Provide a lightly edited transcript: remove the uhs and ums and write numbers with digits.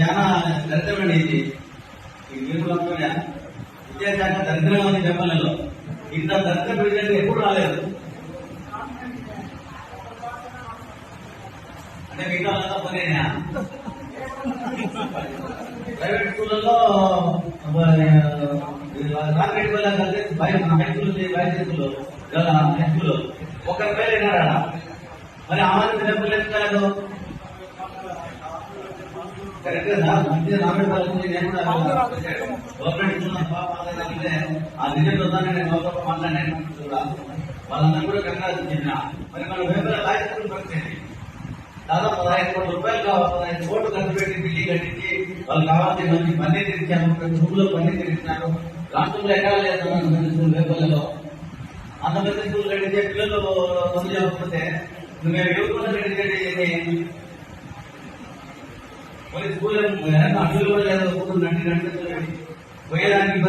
చాలా దరిద్రమండి ఇది. ఈ నిరుపంలోనే విద్యాశాఖ దరిద్రం అని చెప్పలేదు. ఇంత దరిద్ర ప్రజలు ఎప్పుడు రాలేదు. అంటే మిగతా వాళ్ళంతా పోనేనా? ప్రైవేట్ స్కూళ్ళలో కార్పొరేట్ వల్ల హై స్కూల్ హై స్కూల్ ఒకరి పేరు వినారా? మరి ఆ మంది డబ్బులు ఎత్తుకోలేదు. కరెక్ట్ కదా? మంచిగా రాబడి పడుతుంది. నేను కూడా గవర్నమెంట్ స్కూల్ ఆ రిజల్ట్ వద్దాన్ని నేను గవర్నమెంట్ మాట్లాడాను కూడా. వాళ్ళందరూ కూడా కరెక్ట్గా చెప్పిన. మరి మన పేపర్ హై స్కూల్ పరిస్థితి దాదాపు 15 కోట్ల రూపాయలు 15 కోట్లు ఖర్చు పెట్టి ఢిల్లీ కట్టించి వాళ్ళు కావాల్సిన మంచి పని తెరిచాను. ప్రతి స్కూల్లో పని తెరిచినారు. రాష్ట్రంలో ఎక్కడ లేదు స్కూల్ పేపర్లలో. అంత పెద్ద స్కూల్ కట్టించే పిల్లలు పనులు చేయకపోతే మేము యువకులు కట్టించేది స్కూల్ అడ్డులు కూడా లేదు. నటి పోయేదానికి